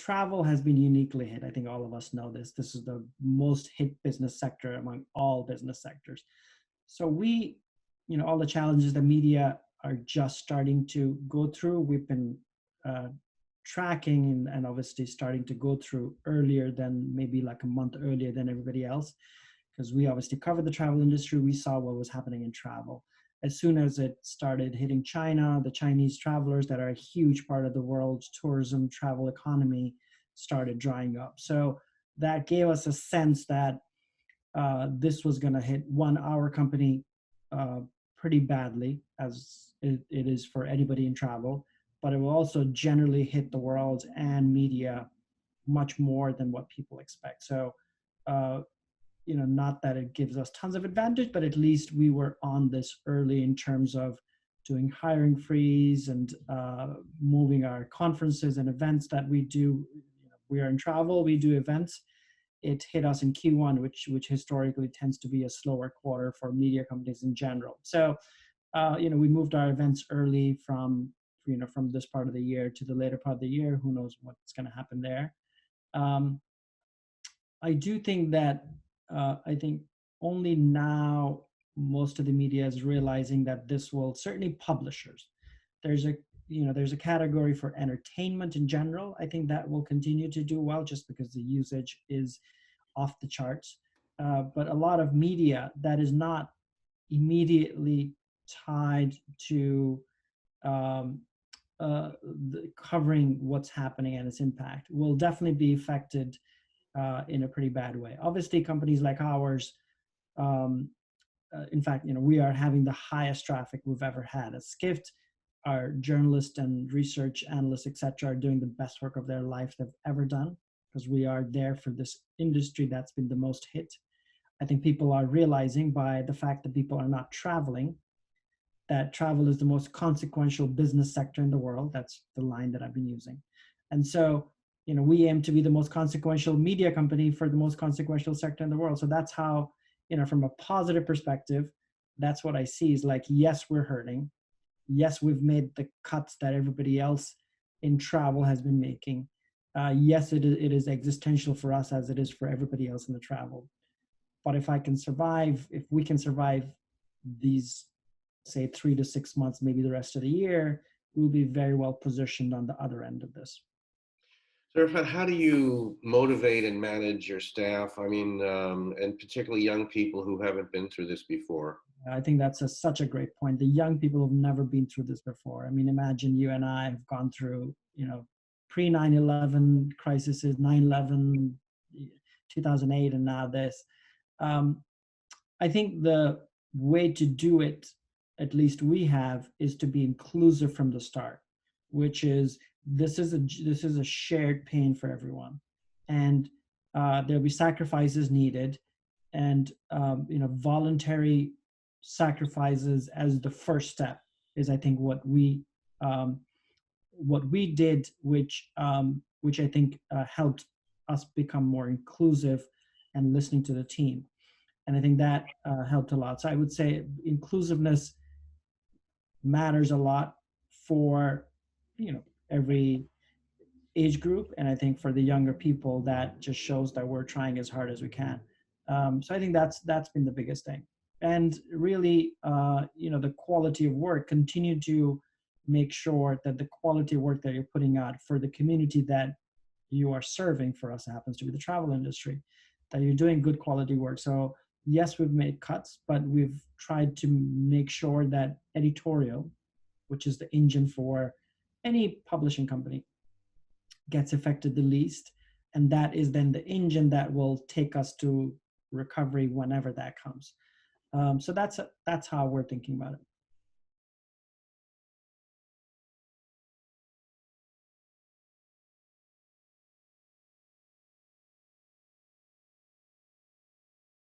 travel has been uniquely hit. I think all of us know this. This is the most hit business sector among all business sectors. So all the challenges the media are just starting to go through, we've been uh, tracking and obviously starting to go through earlier than maybe like a month earlier than everybody else, because we obviously covered the travel industry. We saw what was happening in travel. As soon as it started hitting China, the Chinese travelers that are a huge part of the world's tourism travel economy started drying up. So that gave us a sense that this was going to hit our company uh, pretty badly, as it is for anybody in travel, but it will also generally hit the world and media much more than what people expect. So, uh, not that it gives us tons of advantage, but at least we were on this early in terms of doing hiring freeze and moving our conferences and events that we do. We are in travel, we do events. It hit us in Q1, which historically tends to be a slower quarter for media companies in general. So, we moved our events early from this part of the year to the later part of the year. Who knows what's going to happen there? Um, I do think that I think only now most of the media is realizing that this will, certainly publishers. There's a there's a category for entertainment in general. I think that will continue to do well just because the usage is off the charts. But a lot of media that is not immediately tied to um, covering what's happening and its impact will definitely be affected in a pretty bad way. Obviously, companies like ours, um, in fact, we are having the highest traffic we've ever had at Skift. Our journalists and research analysts, et cetera, are doing the best work of their life they've ever done, because we are there for this industry that's been the most hit. I think people are realizing, by the fact that people are not traveling, that travel is the most consequential business sector in the world. That's the line that I've been using. And so, we aim to be the most consequential media company for the most consequential sector in the world. So that's how, from a positive perspective, that's what I see is like, yes, we're hurting. Yes, we've made the cuts that everybody else in travel has been making. Yes, it is existential for us as it is for everybody else in the travel. But if we can survive these, say, 3 to 6 months, maybe the rest of the year, we'll be very well positioned on the other end of this. So, Irfan, how do you motivate and manage your staff? I mean, and particularly young people who haven't been through this before. I think that's such a great point. The young people have never been through this before. I mean, imagine you and I have gone through, pre 9/11 crises, 9/11, 2008, and now this. Um, I think the way to do it, at least we have, is to be inclusive from the start, which is this is a shared pain for everyone, and there'll be sacrifices needed, and voluntary sacrifices as the first step is, I think, what we did, which I think helped us become more inclusive and listening to the team. And I think that helped a lot. So I would say inclusiveness matters a lot for every age group, and I think for the younger people, that just shows that we're trying as hard as we can. So I think that's been the biggest thing, and really, the quality of work. Continue to make sure that the quality of work that you're putting out for the community that you are serving. For us, it happens to be the travel industry, that you're doing good quality work. So yes, we've made cuts, but we've tried to make sure that editorial, which is the engine for any publishing company, gets affected the least. And that is then the engine that will take us to recovery whenever that comes. So that's how we're thinking about it.